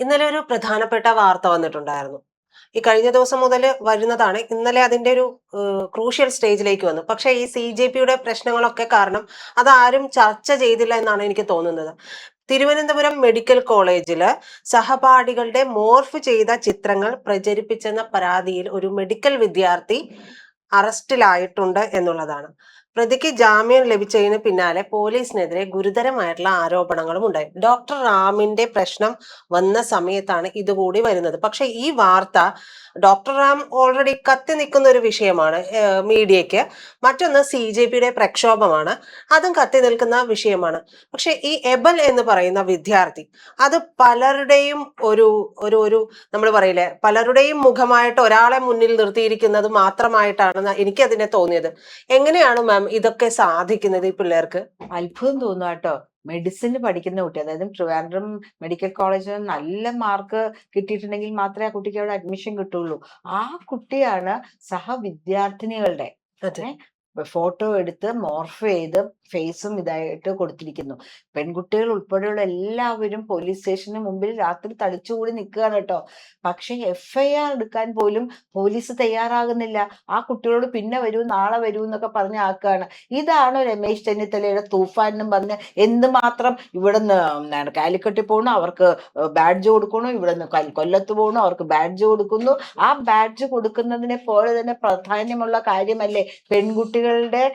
ഇന്നലെ ഒരു പ്രധാനപ്പെട്ട വാർത്ത വന്നിട്ടുണ്ടായിരുന്നു. ഈ കഴിഞ്ഞ ദിവസം മുതൽ വരുന്നതാണ്. ഇന്നലെ അതിന്റെ ഒരു ക്രൂഷ്യൽ സ്റ്റേജിലേക്ക് വന്നു. പക്ഷേ ഈ CJPയുടെ പ്രശ്നങ്ങളൊക്കെ കാരണം അതാരും ചർച്ച ചെയ്തില്ല എന്നാണ് എനിക്ക് തോന്നുന്നത്. തിരുവനന്തപുരം മെഡിക്കൽ കോളേജില് സഹപാഠികളുടെ മോർഫ് ചെയ്ത ചിത്രങ്ങൾ പ്രചരിപ്പിച്ചെന്ന പരാതിയിൽ ഒരു മെഡിക്കൽ വിദ്യാർത്ഥി അറസ്റ്റിലായിട്ടുണ്ട് എന്നുള്ളതാണ്. പ്രതിക്ക് ജാമ്യം ലഭിച്ചതിന് പിന്നാലെ പോലീസിനെതിരെ ഗുരുതരമായിട്ടുള്ള ആരോപണങ്ങളും ഉണ്ടായി. ഡോക്ടർ റാമിന്റെ പ്രശ്നം വന്ന സമയത്താണ് ഇതുകൂടി വരുന്നത്. പക്ഷെ ഈ വാർത്ത ഡോക്ടർ റാം ഓൾറെഡി കത്തി നിൽക്കുന്ന ഒരു വിഷയമാണ് മീഡിയയ്ക്ക്. മറ്റൊന്ന് CJPയുടെ പ്രക്ഷോഭമാണ്, അതും കത്തി നിൽക്കുന്ന വിഷയമാണ്. പക്ഷെ ഈ എബൽ എന്ന് പറയുന്ന വിദ്യാർത്ഥി അത് പലരുടെയും ഒരു ഒരു ഒരു നമ്മൾ പറയില്ലേ, പലരുടെയും മുഖമായിട്ട് ഒരാളെ മുന്നിൽ നിർത്തിയിരിക്കുന്നത് മാത്രമായിട്ടാണ് എനിക്ക് അതിനെ തോന്നിയത്. എങ്ങനെയാണ് മാം ഇതൊക്കെ സാധിക്കുന്നത് ഈ പിള്ളേർക്ക്? അത്ഭുതം തോന്നുന്നു കേട്ടോ. മെഡിസിന് പഠിക്കുന്ന കുട്ടി, അതായത് ട്രിവാൻഡ്രം മെഡിക്കൽ കോളേജിൽ നല്ല മാർക്ക് കിട്ടിയിട്ടുണ്ടെങ്കിൽ മാത്രമേ ആ കുട്ടിക്ക് അവിടെ അഡ്മിഷൻ കിട്ടുള്ളൂ. ആ കുട്ടിയാണ് സഹവിദ്യാർത്ഥിനികളുടെ ഫോട്ടോ എടുത്ത് മോർഫ് ചെയ്ത് ഫേസും ഇതായിട്ട് കൊടുത്തിരിക്കുന്നു. പെൺകുട്ടികൾ ഉൾപ്പെടെയുള്ള എല്ലാവരും പോലീസ് സ്റ്റേഷന് മുമ്പിൽ രാത്രി തളിച്ചുകൂടി നിൽക്കുകയാണ് കേട്ടോ. പക്ഷെ FIR എടുക്കാൻ പോലും പോലീസ് തയ്യാറാകുന്നില്ല. ആ കുട്ടികളോട് പിന്നെ വരൂ, നാളെ വരൂ എന്നൊക്കെ പറഞ്ഞ് ആക്കുകയാണ്. ഇതാണ് രമേശ് ചെന്നിത്തലയുടെ തൂഫാനും പറഞ്ഞ് എന്തുമാത്രം ഇവിടുന്ന് കാലിക്കട്ടിൽ പോകണു, അവർക്ക് ബാഡ്ജ് കൊടുക്കണു, ഇവിടുന്ന് കൊല്ലത്ത് പോകണു, അവർക്ക് ബാഡ്ജ് കൊടുക്കുന്നു. ആ ബാഡ്ജ് കൊടുക്കുന്നതിനെ പോലെ തന്നെ പ്രാധാന്യമുള്ള കാര്യമല്ലേ പെൺകുട്ടികളുടെ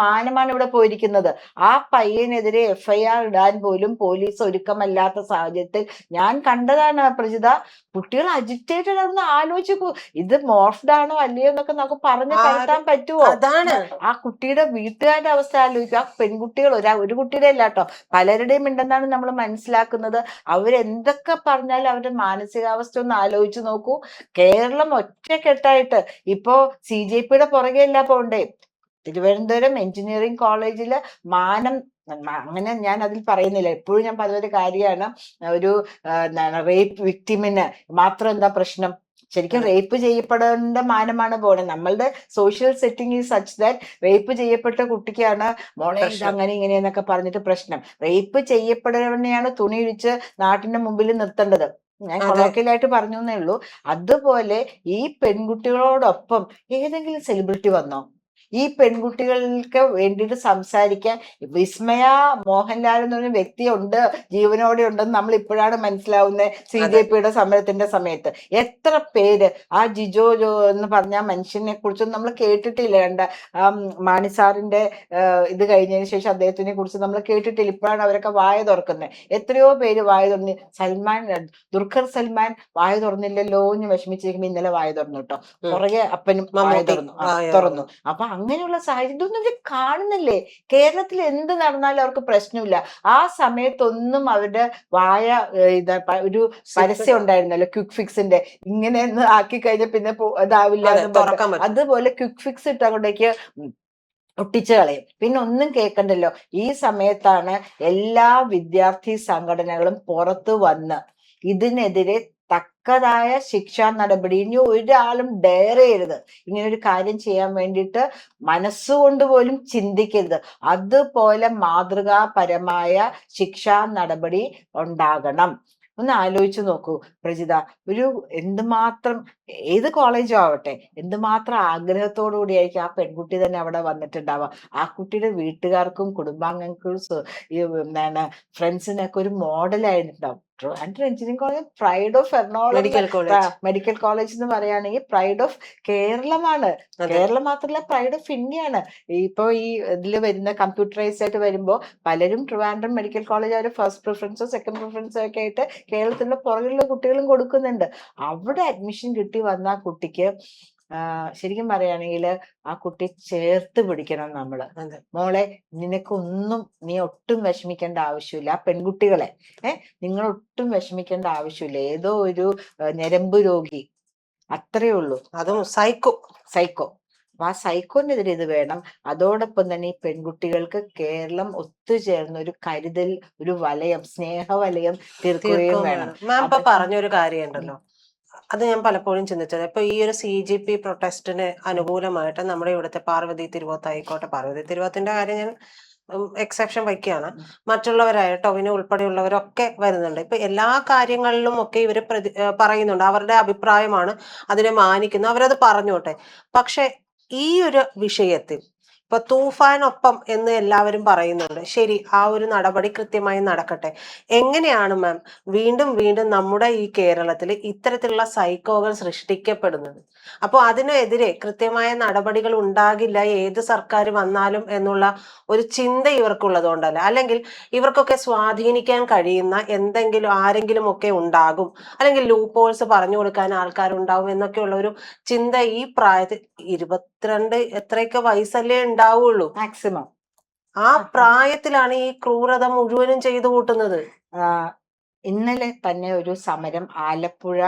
മാനമാണ് ഇവിടെ പോയിരിക്കുന്നത്. ആ പയ്യനെതിരെ FIR ഇടാൻ പോലും പോലീസ് ഒരുക്കമല്ലാത്ത സാഹചര്യത്തിൽ ഞാൻ കണ്ടതാണ് പ്രജിത. കുട്ടികൾ അജിറ്റേറ്റഡ് ആണെന്ന് ആലോചിക്കൂ. ഇത് മോർഫ്ഡ് ആണോ അല്ലയോ എന്നൊക്കെ നമുക്ക് പറഞ്ഞു കരുത്താൻ പറ്റുമോ? അതാണ് ആ കുട്ടിയുടെ വീട്ടുകാരുടെ അവസ്ഥ ആലോചിക്കുക. ആ പെൺകുട്ടികൾ ഒരു കുട്ടിയുടെ അല്ല കേട്ടോ, പലരുടെയും ഉണ്ടെന്നാണ് നമ്മൾ മനസ്സിലാക്കുന്നത്. അവരെന്തൊക്കെ പറഞ്ഞാലും അവരുടെ മാനസികാവസ്ഥ ഒന്ന് ആലോചിച്ച് നോക്കൂ. കേരളം ഒറ്റക്കെട്ടായിട്ട് ഇപ്പോ CJPയുടെ പുറകെയല്ല പോണ്ടേ. തിരുവനന്തപുരം എഞ്ചിനീയറിംഗ് കോളേജില് മാനം, അങ്ങനെ ഞാൻ അതിൽ പറയുന്നില്ല, എപ്പോഴും ഞാൻ പറഞ്ഞൊരു കാര്യമാണ്, ഒരു റേപ്പ് വിക്ടിമിന് മാത്രം എന്താ പ്രശ്നം? ശരിക്കും റേപ്പ് ചെയ്യപ്പെടേണ്ട മാനമാണ് പോണത്. നമ്മളുടെ social setting is such that rape ചെയ്യപ്പെട്ട കുട്ടിക്കാണ് മോളെ ഇത് അങ്ങനെ ഇങ്ങനെയെന്നൊക്കെ പറഞ്ഞിട്ട് പ്രശ്നം. റേപ്പ് ചെയ്യപ്പെടുന്നവനെയാണ് തുണി ഇഴിച്ച് നാട്ടിന്റെ മുമ്പിൽ നിർത്തേണ്ടത്. ഞാൻ കൊളോക്കിയലായിട്ട് പറഞ്ഞു എന്നേ ഉള്ളൂ. അതുപോലെ ഈ പെൺകുട്ടികളോടൊപ്പം ഏതെങ്കിലും സെലിബ്രിറ്റി വന്നോ? ഈ പെൺകുട്ടികൾക്ക് വേണ്ടിയിട്ട് സംസാരിക്കാൻ വിസ്മയ മോഹൻലാൽ എന്ന് പറഞ്ഞ വ്യക്തിയുണ്ട്, ജീവനോടെ ഉണ്ടെന്ന് നമ്മൾ ഇപ്പോഴാണ് മനസ്സിലാവുന്നത്. CJPയുടെ സമരത്തിന്റെ സമയത്ത് എത്ര പേര്, ആ ജിജോ എന്ന് പറഞ്ഞ മനുഷ്യനെ കുറിച്ച് നമ്മൾ കേട്ടിട്ടില്ല. മാണിസാറിന്റെ ഇത് കഴിഞ്ഞതിന് ശേഷം അദ്ദേഹത്തിനെ കുറിച്ച് നമ്മൾ കേട്ടിട്ടില്ല. ഇപ്പോഴാണ് അവരൊക്കെ വായ തുറക്കുന്നത്. എത്രയോ പേര് വായ തുറന്ന്, ദുൽഖർ സൽമാൻ വായ തുറന്നില്ലല്ലോ എന്ന് വിഷമിച്ചിരിക്കുമ്പോ ഇന്നലെ വായ തുറന്നു കേട്ടോ. പുറകെ അപ്പനും വായ തുറന്നു. അപ്പൊ അങ്ങനെയുള്ള സാഹചര്യം ഇതൊന്നും ഇവർ കാണുന്നില്ലേ? കേരളത്തിൽ എന്ത് നടന്നാലും അവർക്ക് പ്രശ്നമില്ല. ആ സമയത്തൊന്നും അവരുടെ വായ ഒരു പരസ്യം ഉണ്ടായിരുന്നല്ലോ ക്വിക്ക് ഫിക്സിന്റെ, ഇങ്ങനെ ആക്കി കഴിഞ്ഞാൽ പിന്നെ ഇതാവില്ല. അതുപോലെ ക്വിക്ക് ഫിക്സ് ഇട്ട് അങ്ങോട്ടേക്ക് ഒട്ടിച്ചു കളയും, പിന്നെ ഒന്നും കേൾക്കണ്ടല്ലോ. ഈ സമയത്താണ് എല്ലാ വിദ്യാർത്ഥി സംഘടനകളും പുറത്തു വന്ന് ഇതിനെതിരെ തക്കതായ ശിക്ഷാ നടപടി, ഇനി ഒരാളും ഡെയർ ചെയ്യരുത്, ഇങ്ങനെ ഒരു കാര്യം ചെയ്യാൻ വേണ്ടിയിട്ട് മനസ്സുകൊണ്ട് പോലും ചിന്തിക്കരുത്. അതുപോലെ മാതൃകാപരമായ ശിക്ഷാ നടപടി ഉണ്ടാകണം. ഒന്ന് ആലോചിച്ച് നോക്കൂ പ്രജിത, ഒരു എന്തുമാത്രം, ഏത് കോളേജും ആവട്ടെ, എന്തുമാത്രം ആഗ്രഹത്തോടു കൂടിയായിരിക്കും ആ പെൺകുട്ടി തന്നെ അവിടെ വന്നിട്ടുണ്ടാവുക. ആ കുട്ടിയുടെ വീട്ടുകാർക്കും കുടുംബാംഗങ്ങൾക്കും എന്താണ് ഫ്രണ്ട്സിനൊക്കെ ഒരു മോഡലായിട്ടുണ്ടാവും. Trivandrum engineering college pride of Ernakulam medical college എന്ന് പറയുകയാണെങ്കിൽ പ്രൈഡ് ഓഫ് കേരളമാണ്. കേരളം മാത്രമല്ല, പ്രൈഡ് ഓഫ് ഇന്ത്യയാണ്. ഇപ്പൊ ഈ ഇതിൽ വരുന്ന കമ്പ്യൂട്ടറൈസ്ഡ് ആയിട്ട് വരുമ്പോൾ പലരും ട്രിവാൻഡ്രം മെഡിക്കൽ കോളേജ് അവർ ഫസ്റ്റ് പ്രിഫറൻസോ സെക്കൻഡ് പ്രിഫറൻസോ ഒക്കെ ആയിട്ട് കേരളത്തിന്റെ പുറകിലുള്ള കുട്ടികളും കൊടുക്കുന്നുണ്ട്. അവിടെ അഡ്മിഷൻ കിട്ടി വന്ന കുട്ടിക്ക് ശരിക്കും പറയുകയാണെങ്കിൽ ആ കുട്ടി ചേർത്ത് പിടിക്കണം നമ്മള്. മോളെ നിനക്കൊന്നും, നീ ഒട്ടും വിഷമിക്കേണ്ട ആവശ്യമില്ല. ആ പെൺകുട്ടികളെ നിങ്ങൾ ഒട്ടും വിഷമിക്കേണ്ട ആവശ്യമില്ല. ഏതോ ഒരു ഞരമ്പ് രോഗി, അത്രേ ഉള്ളൂ. അതും സൈക്കോ. അപ്പൊ ആ സൈക്കോനെതിരെ ഇത് വേണം. അതോടൊപ്പം തന്നെ ഈ പെൺകുട്ടികൾക്ക് കേരളം ഒത്തുചേർന്ന ഒരു കരുതൽ, ഒരു വലയം, സ്നേഹവലയം തീർക്കുകയും വേണം. മാം ഇപ്പൊ പറഞ്ഞൊരു കാര്യമുണ്ടല്ലോ, അത് ഞാൻ പലപ്പോഴും ചിന്തിച്ചത്. ഇപ്പൊ ഈ ഒരു CJP പ്രൊട്ടസ്റ്റിന് അനുകൂലമായിട്ട് നമ്മുടെ ഇവിടുത്തെ പാർവതി തിരുവോത്ത് ആയിക്കോട്ടെ, പാർവതി തിരുവോത്തിന്റെ കാര്യം ഞാൻ എക്സെപ്ഷൻ വയ്ക്കുകയാണ്. മറ്റുള്ളവരായ ടൊവിനോ ഉൾപ്പെടെയുള്ളവരൊക്കെ വരുന്നുണ്ട്. ഇപ്പൊ എല്ലാ കാര്യങ്ങളിലും ഒക്കെ ഇവര് പറയുന്നുണ്ട്, അവരുടെ അഭിപ്രായമാണ്, അതിനെ മാനിക്കുന്നു, അവരത് പറഞ്ഞോട്ടെ. പക്ഷെ ഈ ഒരു വിഷയത്തിൽ ഇപ്പൊ തൂഫാനൊപ്പം എന്ന് എല്ലാവരും പറയുന്നുണ്ട്. ശരി, ആ ഒരു നടപടി കൃത്യമായി നടക്കട്ടെ. എങ്ങനെയാണ് മാം വീണ്ടും വീണ്ടും നമ്മുടെ ഈ കേരളത്തിൽ ഇത്തരത്തിലുള്ള സൈക്കോകൾ സൃഷ്ടിക്കപ്പെടുന്നത്? അപ്പോൾ അതിനെതിരെ കൃത്യമായ നടപടികൾ ഉണ്ടാകില്ല ഏത് സർക്കാർ വന്നാലും എന്നുള്ള ഒരു ചിന്ത ഇവർക്കുള്ളത് കൊണ്ടല്ല, അല്ലെങ്കിൽ ഇവർക്കൊക്കെ സ്വാധീനിക്കാൻ കഴിയുന്ന എന്തെങ്കിലും ആരെങ്കിലും ഒക്കെ ഉണ്ടാകും, അല്ലെങ്കിൽ ലൂപ്പ് ഹോൾസ് പറഞ്ഞു കൊടുക്കാൻ ആൾക്കാരുണ്ടാവും എന്നൊക്കെയുള്ള ഒരു ചിന്ത ഈ പ്രായത്തിൽ 22 എത്രയൊക്കെ വയസ്സല്ലേ ഉണ്ടാവുള്ളൂ, മാക്സിമം. ആ പ്രായത്തിലാണ് ഈ ക്രൂരത മുഴുവനും ചെയ്തു കൂട്ടുന്നത്. ഇന്നലെ തന്നെ ഒരു സമരം ആലപ്പുഴ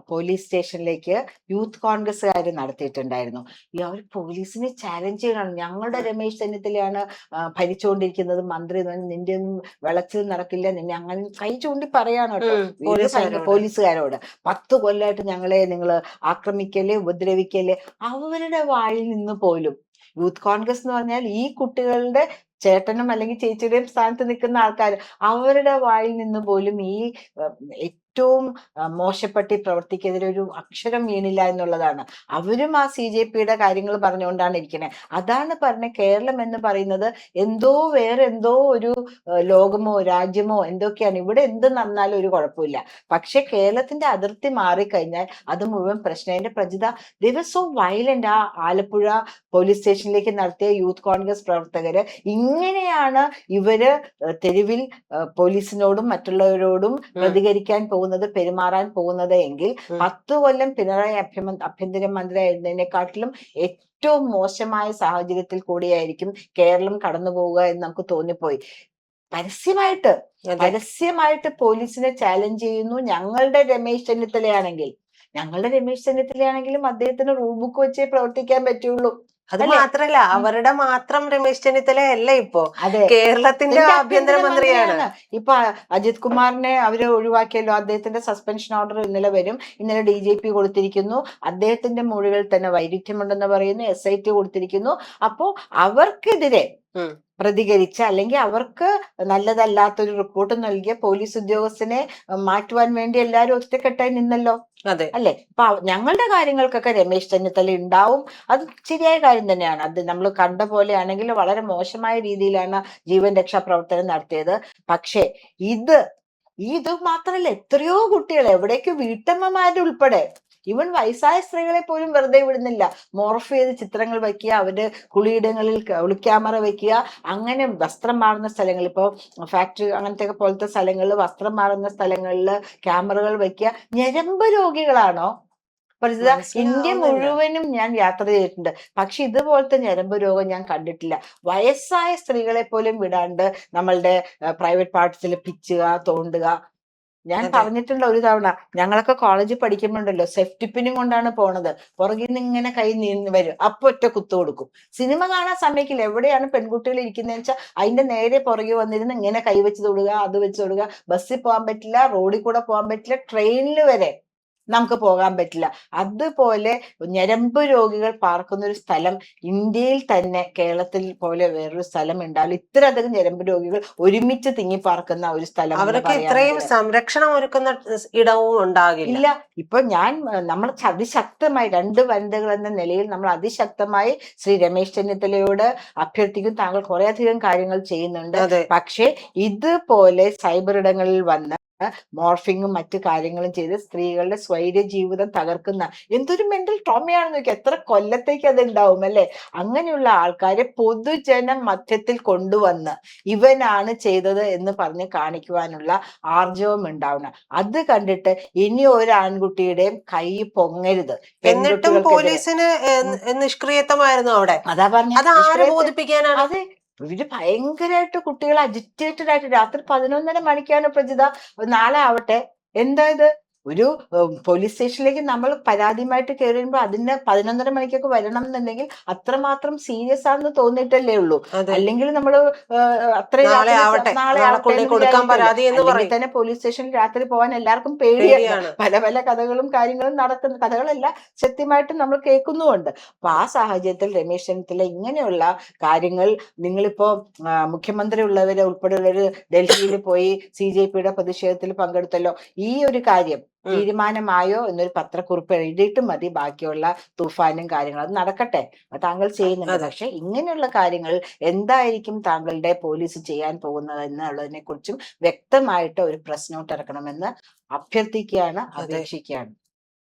പോലീസ് സ്റ്റേഷനിലേക്ക് യൂത്ത് കോൺഗ്രസ്സുകാർ നടത്തിയിട്ടുണ്ടായിരുന്നു. അവർ പോലീസിനെ ചാലഞ്ച് ചെയ്യണം. ഞങ്ങളുടെ രമേശ് ചെന്നിത്തലയാണ് ഭരിച്ചുകൊണ്ടിരിക്കുന്നത്, മന്ത്രി നിന്റെ ഒന്നും വിളച്ചിൽ നടക്കില്ല, നിന്നെ അങ്ങനെ കൈ ചൂണ്ടി പറയാണ് കേട്ടോ പോലീസുകാരോട്. 10 കൊല്ലമായിട്ട് ഞങ്ങളെ നിങ്ങൾ ആക്രമിക്കല്, ഉപദ്രവിക്കല്. അവരുടെ വായിൽ നിന്ന് പോലും യൂത്ത് കോൺഗ്രസ് എന്ന് പറഞ്ഞാൽ ഈ കുട്ടികളുടെ ചേട്ടനും അല്ലെങ്കിൽ ചേച്ചിയുടെയും സ്ഥാനത്ത് നിൽക്കുന്ന ആൾക്കാർ, അവരുടെ വായിൽ നിന്ന് പോലും ഈ ഏറ്റവും മോശപ്പെട്ടി പ്രവർത്തിക്കെതിരെ ഒരു അക്ഷരം വീണില്ല എന്നുള്ളതാണ്. അവരും ആ CJPയുടെ കാര്യങ്ങൾ പറഞ്ഞുകൊണ്ടാണ് ഇരിക്കുന്നത്. അതാണ് പറഞ്ഞ കേരളം എന്ന് പറയുന്നത് എന്തോ വേറെ എന്തോ ഒരു ലോകമോ രാജ്യമോ എന്തൊക്കെയാണ്. ഇവിടെ എന്ത് നടന്നാലും ഒരു കുഴപ്പമില്ല. പക്ഷെ കേരളത്തിന്റെ അതിർത്തി മാറിക്കഴിഞ്ഞാൽ അത് മുഴുവൻ പ്രശ്നം. അതിന്റെ പ്രജിത ദിവസവും വയലന്റ്. ആ ആലപ്പുഴ പോലീസ് സ്റ്റേഷനിലേക്ക് നടത്തിയ യൂത്ത് കോൺഗ്രസ് പ്രവർത്തകര് ഇങ്ങനെയാണ് ഇവര് തെരുവിൽ പോലീസിനോടും മറ്റുള്ളവരോടും പ്രതികരിക്കാൻ പോകുന്നത്, പെരുമാറാൻ പോകുന്നത് എങ്കിൽ 10 കൊല്ലം പിണറായി ആഭ്യന്തര മന്ത്രി ആയിരുന്നതിനെക്കാട്ടിലും ഏറ്റവും മോശമായ സാഹചര്യത്തിൽ കൂടിയായിരിക്കും കേരളം കടന്നു പോവുക എന്ന് നമുക്ക് തോന്നിപ്പോയി. പരസ്യമായിട്ട് പോലീസിനെ ചാലഞ്ച് ചെയ്യുന്നു. ഞങ്ങളുടെ രമേശ് ചെന്നിത്തലയാണെങ്കിലും അദ്ദേഹത്തിന് റൂൾ ബുക്ക് വെച്ചേ പ്രവർത്തിക്കാൻ പറ്റുള്ളൂ. അത് മാത്രല്ല, അവരുടെ മാത്രം രമേശ് ചെന്നിത്തല അല്ല, ഇപ്പോ കേരളത്തിന്റെ ആഭ്യന്തരമന്ത്രിയാണ്. ഇപ്പൊ അജിത് കുമാറിനെ അവര് ഒഴിവാക്കിയല്ലോ. അദ്ദേഹത്തിന്റെ സസ്പെൻഷൻ ഓർഡർ ഇന്നലെ വരും. ഇന്നലെ DGP കൊടുത്തിരിക്കുന്നു. അദ്ദേഹത്തിന്റെ മൊഴികൾ തന്നെ വൈരുദ്ധ്യമുണ്ടെന്ന് പറയുന്നു. SIT കൊടുത്തിരിക്കുന്നു. അപ്പോ അവർക്കെതിരെ പ്രതികരിച്ച അല്ലെങ്കിൽ അവർക്ക് നല്ലതല്ലാത്തൊരു റിപ്പോർട്ട് നൽകിയ പോലീസ് ഉദ്യോഗസ്ഥനെ മാറ്റുവാൻ വേണ്ടി എല്ലാവരും ഒറ്റക്കെട്ടായി നിന്നല്ലോ. അല്ലെ? അപ്പൊ ഞങ്ങളുടെ കാര്യങ്ങൾക്കൊക്കെ രമേശ് ചെന്നിത്തല ഉണ്ടാവും. അത് ശരിയായ കാര്യം തന്നെയാണ്. അത് നമ്മൾ കണ്ട പോലെയാണെങ്കിൽ വളരെ മോശമായ രീതിയിലാണ് ജീവൻ രക്ഷാ പ്രവർത്തനം നടത്തിയത്. പക്ഷേ ഇത് മാത്രമല്ല, എത്രയോ കുട്ടികൾ, എവിടേക്കോ വീട്ടമ്മമാരുൾപ്പെടെ, ഈവൻ വയസ്സായ സ്ത്രീകളെ പോലും വെറുതെ വിടുന്നില്ല. മോർഫ് ചെയ്ത് ചിത്രങ്ങൾ വയ്ക്കുക, അവര് കുളിയിടങ്ങളിൽ ഒളിക്യാമറ വെക്കുക, അങ്ങനെ വസ്ത്രം മാറുന്ന സ്ഥലങ്ങളിൽ, ഇപ്പൊ ഫാക്ടറി അങ്ങനത്തെ പോലത്തെ സ്ഥലങ്ങളിൽ വസ്ത്രം മാറുന്ന സ്ഥലങ്ങളിൽ ക്യാമറകൾ വെക്കുക. ഞരമ്പ് രോഗികളാണോ? ഇന്ത്യ മുഴുവനും ഞാൻ യാത്ര ചെയ്തിട്ടുണ്ട്, പക്ഷെ ഇതുപോലത്തെ ഞരമ്പ് രോഗം ഞാൻ കണ്ടിട്ടില്ല. വയസ്സായ സ്ത്രീകളെ പോലും വിടാണ്ട് നമ്മളുടെ പ്രൈവറ്റ് പാർട്സിൽ പിച്ചുക, തോണ്ടുക. ഞാൻ പറഞ്ഞിട്ടുണ്ട് ഒരു തവണ, ഞങ്ങളൊക്കെ കോളേജിൽ പഠിക്കുമ്പോണ്ടല്ലോ സെഫ്റ്റി പിന്നും കൊണ്ടാണ് പോണത്. പുറകിൽ നിന്ന് ഇങ്ങനെ കൈ നീങ്ങി വരും, അപ്പൊ ഒറ്റ കുത്തു കൊടുക്കും. സിനിമ കാണാൻ സമ്മതിക്കില്ല. എവിടെയാണ് പെൺകുട്ടികൾ ഇരിക്കുന്നതെന്ന് വെച്ചാൽ അതിന്റെ നേരെ പുറകെ വന്നിരുന്ന് ഇങ്ങനെ കൈ വെച്ച് തൊടുക, അത് വെച്ച് തൊടുക. ബസ്സിൽ പോകാൻ പറ്റില്ല, റോഡിൽ കൂടെ പോകാൻ പറ്റില്ല, ട്രെയിനിൽ വരെ നമുക്ക് പോകാൻ പറ്റില്ല. അതുപോലെ ഞരമ്പ് രോഗികൾ പാർക്കുന്ന ഒരു സ്ഥലം ഇന്ത്യയിൽ തന്നെ, കേരളത്തിൽ പോലെ വേറൊരു സ്ഥലം ഉണ്ടാവില്ല. ഇത്രയധികം ഞരമ്പ് രോഗികൾ ഒരുമിച്ച് തിങ്ങി പാർക്കുന്ന ഒരു സ്ഥലം. അവർക്ക് ഇത്രയും സംരക്ഷണം ഒരുക്കുന്ന ഇടവും ഉണ്ടാകില്ല. ഇപ്പൊ നമ്മൾ അതിശക്തമായി 2 വനിതകൾ എന്ന നിലയിൽ നമ്മൾ അതിശക്തമായി ശ്രീ രമേശ് ചെന്നിത്തലയോട് അഭ്യർത്ഥിക്കും. താങ്കൾ കുറെ അധികം കാര്യങ്ങൾ ചെയ്യുന്നുണ്ട്, പക്ഷെ ഇതുപോലെ സൈബർ ഇടങ്ങളിൽ വന്ന് മോർഫിങ്ങും മറ്റു കാര്യങ്ങളും ചെയ്ത് സ്ത്രീകളുടെ സ്വൈര്യ ജീവിതം തകർക്കുന്ന എന്തൊരു മെന്റൽ ട്രോമയാണെന്ന് നോക്കി. എത്ര കൊല്ലത്തേക്ക് അത് ഉണ്ടാവും അല്ലെ? അങ്ങനെയുള്ള ആൾക്കാരെ പൊതുജനം മധ്യത്തിൽ കൊണ്ടുവന്ന് ഇവനാണ് ചെയ്തത് എന്ന് പറഞ്ഞ് കാണിക്കുവാനുള്ള ആർജവം ഉണ്ടാവണം. അത് കണ്ടിട്ട് ഇനി ഒരു ആൺകുട്ടിയുടെയും കൈ പൊങ്ങരുത്. എന്നിട്ടും പോലീസിന് നിഷ്ക്രിയത്വമായിരുന്നു അവിടെ. അതാ പറഞ്ഞ ബോധിപ്പിക്കാനാണ്. അതെ, ഇവര് ഭയങ്കരമായിട്ട് കുട്ടികളെ അജിറ്റേറ്റഡ് ആയിട്ട് രാത്രി 11:30 മണിക്കാണ് പ്രജിത നാളെ ആവട്ടെ. എന്താ ഇത്? ഒരു പോലീസ് സ്റ്റേഷനിലേക്ക് നമ്മൾ പരാതിയുമായിട്ട് കയറി വരുമ്പോൾ അതിന് 11:30 മണിക്കൊക്കെ വരണം എന്നുണ്ടെങ്കിൽ അത്രമാത്രം സീരിയസ് ആണെന്ന് തോന്നിയിട്ടല്ലേ ഉള്ളൂ. അതെ. അല്ലെങ്കിൽ നമ്മൾ അത്രയും നാളെ രാത്രി ആവട്ടെ, നാളെ നാളെ ആവട്ടെ കൊണ്ടേ എന്ന് കൊടുക്കാൻ വിചാരിക്കുമല്ലോ. പരാതി എന്ന് അല്ലെങ്കിൽ പറയും. തന്നെ പോലീസ് സ്റ്റേഷനിൽ രാത്രി പോകാൻ എല്ലാവർക്കും പേടിയാണ്. പേടിയാണ്. പല പല കഥകളും കാര്യങ്ങളും നടക്കുന്ന കഥകളല്ല, സത്യമായിട്ടും നമ്മൾ കേൾക്കുന്നുമുണ്ട്. അപ്പൊ ആ സാഹചര്യത്തിൽ രമേശ് ചെന്നിത്തല ഇങ്ങനെയുള്ള കാര്യങ്ങൾ, നിങ്ങളിപ്പോ മുഖ്യമന്ത്രി ഉള്ളവരെ ഉൾപ്പെടെയുള്ളവര് ഡൽഹിയിൽ പോയി CJP-യുടെ പ്രതിഷേധത്തിൽ പങ്കെടുത്തല്ലോ. ഈ ഒരു കാര്യം ഉം. തീരുമാനമായോ എന്നൊരു പത്രക്കുറിപ്പ് എഴുതിയിട്ട് മതി ബാക്കിയുള്ള തൂഫാനും കാര്യങ്ങളും. അത് നടക്കട്ടെ, അത് താങ്കൾ ചെയ്യുന്നുണ്ട്. അതെ. പക്ഷെ ഇങ്ങനെയുള്ള കാര്യങ്ങൾ എന്തായിരിക്കും താങ്കളുടെ പോലീസ് ചെയ്യാൻ പോകുന്നത് എന്നുള്ളതിനെ കുറിച്ചും വ്യക്തമായിട്ട് ഒരു പ്രസ് നോട്ട് ഇറക്കണമെന്ന് അഭ്യർത്ഥിക്കുകയാണ്, അതെ. അപേക്ഷിക്കുകയാണ്.